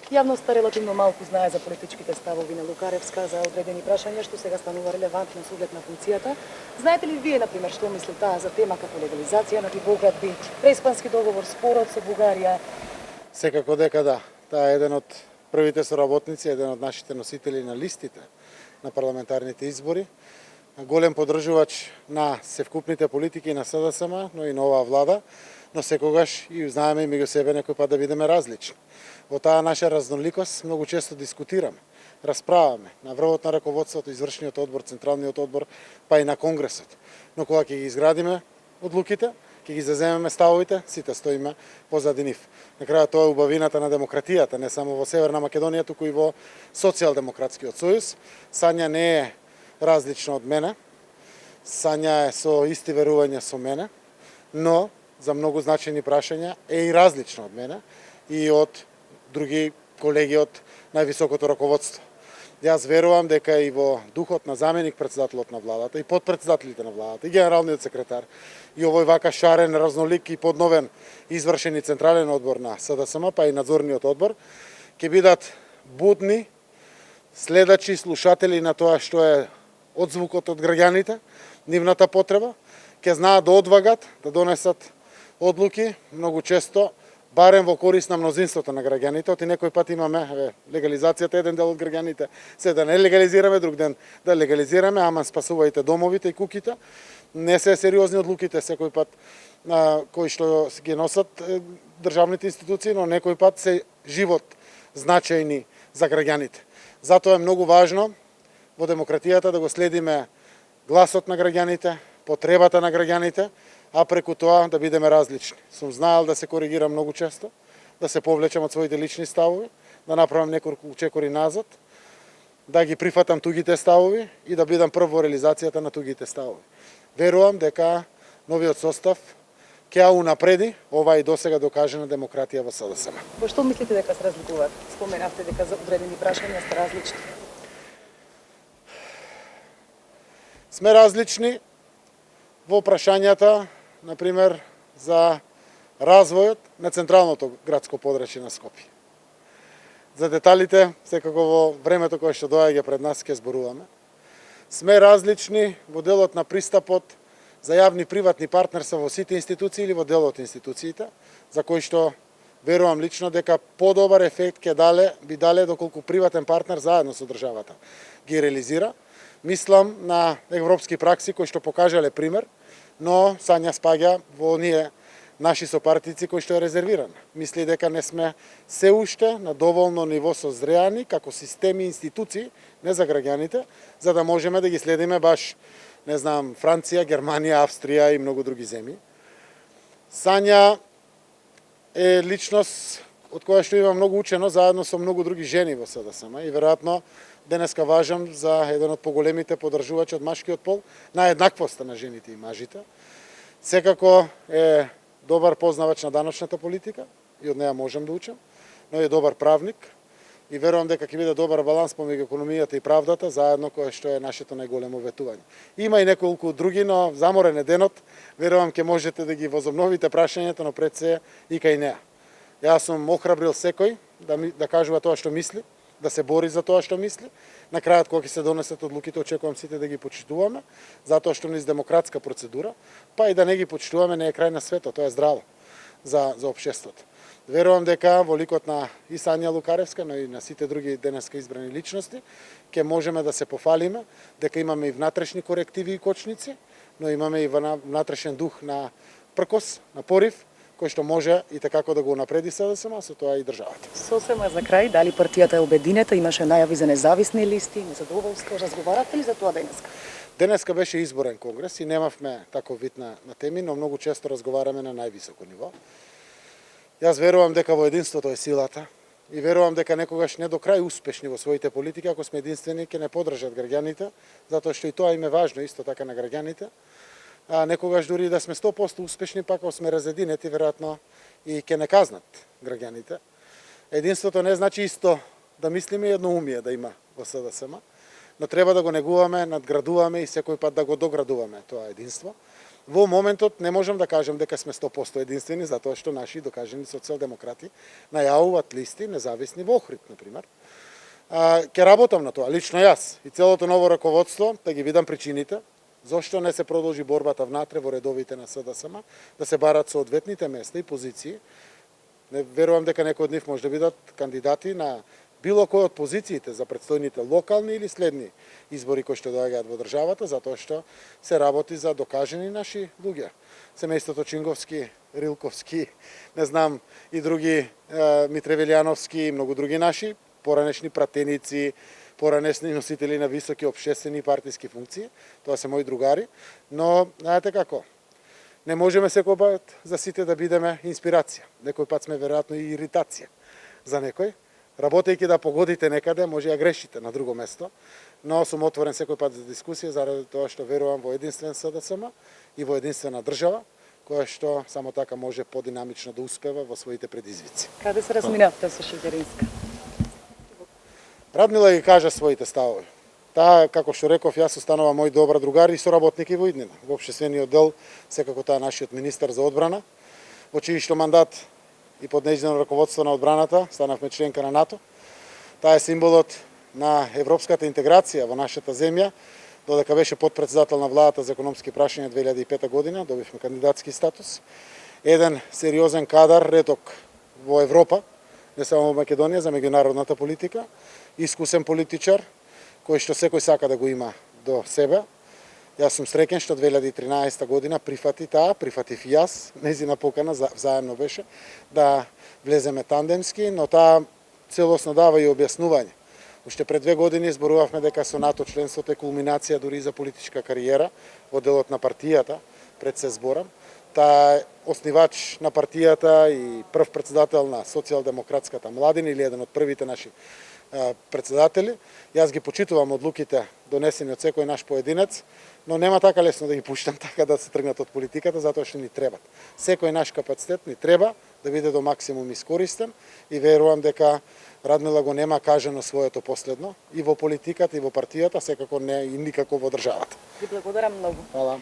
Јавноста релативно малку знае за политичките ставови на Лукаревска за одредени прашања што сега станува релевантно со оглед на функцијата. Знаете ли вие, например, што мисли таа за тема како легализација на богатби, преиспански договор, спорот со Бугарија? Секако дека да. Таа е еден од првите соработници, еден од нашите носители на листите на парламентарните избори. Голем поддржувач на севкупните политики на СДСМ, но и на оваа влада, но секогаш и знаеме и меѓу себе некој пат да бидеме различни. Во таа наша разноликост многу често дискутираме, расправаме на врвот на раководството, извршниот одбор, централниот одбор, па и на Конгресот. Но кога ќе ги изградиме одлуките, ќе ги заземеме ставовите, сите стоиме позади нив. На крајот тоа е убавината на демократијата, не само во Северна Македонија, туку и во Социјалдемократскиот сојуз. Сања не е различна од мене, Сања е со исти верувања со мене, но за многу значајни прашања е и различна од мене и од други колеги од највисокото раководство. Јас верувам дека и во духот на заменик председателот на владата и подпредседателите на владата и генералниот секретар и овој вака шарен, разнолик и подновен извршен и централен одбор на СДСМ, па и надзорниот одбор, ќе бидат будни следачи, слушатели на тоа што е одзвукот од граѓаните, нивната потреба, ќе знаат да одвагат, да донесат одлуки, многу често барем во корист на мнозинството на граѓаните. Оти некој пат имаме легализацијата, еден дел од граѓаните се да не легализираме, друг ден да легализираме, ама спасувајте домовите и куките. Не се сериозни одлуките секој пат кои што ги носат државните институции, но некој пат се живот значајни за граѓаните. Затоа е многу важно во демократијата да го следиме гласот на граѓаните, потребата на граѓаните, а преку тоа да бидеме различни. Сум знаел да се коригирам многу често, да се повлечам од своите лични ставови, да направам неколку чекори назад, да ги прифатам тугите ставови и да бидам прв во реализацијата на тугите ставови. Верувам дека новиот состав ќе ја унапреди ова и досега докажана демократија во СДСМ. Во што мислите дека се разликуваат? Споменавте дека за одредени прашања сте различни. Сме различни во прашањата, например, за развојот на централното градско подрачје на Скопје. За деталите, секако во времето кое што доаѓа пред нас ќе зборуваме. Сме различни во делот на пристапот за јавни приватни партнерства во сите институции или во дел од институциите, за кои што верувам лично дека подобар ефект би дале доколку приватен партнер заедно со државата ги реализира. Мислам на европски пракси кои што покажале пример, но Сања спаѓа во оние наши сопартици кои што е резервиран. Мисли дека не сме се уште на доволно ниво созреани како системи и институции, не за граѓаните, за да можеме да ги следиме баш, не знам, Франција, Германија, Австрија и многу други земји. Сања е личност од која што има многу учено заедно со многу други жени во СДСМ и веројатно денеска важам за еден од поголемите поддржувачи од машкиот пол на еднаквоста на жените и мажите. Секако е добар познавач на даночната политика и од неа можам да учам, но е добар правник и верувам дека ќе биде добар баланс помеѓу економијата и правдата, заедно кое што е нашето најголемо ветување. Има и неколку други, но заморен е денот, верувам ќе можете да ги возобновите прашањето, но пред се и кај неа. Јас сум охрабрил секој да кажува тоа што мисли, да се бори за тоа што мисли. На крајот, кога ќе се донесат одлуките, очекувам сите да ги почитуваме, затоа што низ демократска процедура, па и да не ги почитуваме не е крај на светот, тоа е здраво за општеството. Верувам дека во ликот на и Сања Лукаревска, но и на сите други денеска избрани личности, ќе можеме да се пофалиме, дека имаме и внатрешни корективи и кочници, но имаме и внатрешен дух на пркос, на порив, кој што може и такако да го напреди СДСМ, со тоа и државата. Сосема за крај, дали партијата е обединета, имаше најави за независни листи, незадоволство, разговарате ли за тоа денеска? Денеска беше изборен конгрес и немавме таков вид на теми, но многу често разговараме на највисоко ниво. Јас верувам дека во единството е силата и верувам дека некогаш не до крај успешни во своите политики, ако сме единствени, ќе не поддржат граѓаните, затоа што и тоа им е важно исто така на граѓаните. А некогаш дури да сме 100% успешни, пак ако сме разединети, веројатно и ќе не казнат граѓаните. Единството не значи исто да мислиме едноумие да има во СДСМ, но треба да го негуваме, надградуваме и секој пат да го доградуваме тоа единство. Во моментот не можам да кажам дека сме 100% единствени, затоа што наши докажани социјалдемократи најавуваат листи независни во Охрид, например. Ќе работам на тоа, лично јас и целото ново раководство, да ги видам причините, зошто не се продолжи борбата внатре во редовите на СДСМ, да се барат соодветните места и позиции. Не верувам дека некои од нив може да бидат кандидати на било кој од позициите за предстојните локални или следни избори кои што доаѓаат во државата, затоа што се работи за докажани наши луѓе. Семејството Чинговски, Рилковски, не знам, и други Митревелјановски и многу други наши, поранешни пратеници, поранешни носители на високи општествени и партиски функции, тоа се мои другари, но знаете како, не можеме секој пат за сите да бидеме инспирација. Некој пат сме веројатно и иритација за некој. Работејќи да погодите некаде, може да грешите на друго место, но сум отворен секој пат за дискусија заради тоа што верувам во единствен СДСМ и во единствена држава, која што само така може подинамично да успева во своите предизвици. Каде се разминавте со Шилјаринска? Радмила ги кажа своите ставови. Таа, како што реков, јас останува мој добар другар и соработник и во иднина. Во општествениот дел, секако таа нашиот министер за одбрана, во чиј што мандат и под нејзино раководство на одбраната станавме членка на НАТО. Таа е символот на европската интеграција во нашата земја, додека беше подпредседател на владата за економски прашања 2005 година, добивме кандидатски статус. Еден сериозен кадар, реток во Европа, не само во Македонија, за меѓународната политика, искусен политичар, кој што секој сака да го има до себе. Јас сум среќен што 2013 година прифати таа, прифатив и јас, нејзина покана, заедно беше, да влеземе тандемски, но таа целосно дава и објаснување. Уште пред 2 години зборувавме дека со НАТО членството е кулминација дури и за политичка кариера во делот на партијата, пред се зборам. Таа е оснивач на партијата и прв председател на социјалдемократската младина или еден од првите наши председатели. Јас ги почитувам одлуките донесени од секој наш поединец, но нема така лесно да ги пуштам така да се тргнат од политиката, затоа што ни требат. Секој наш капацитет ни треба да биде до максимум искористен и верувам дека Радмила го нема кажано своето последно и во политиката и во партијата, секако не и никако во државата. Ви благодарам многу. Хвала.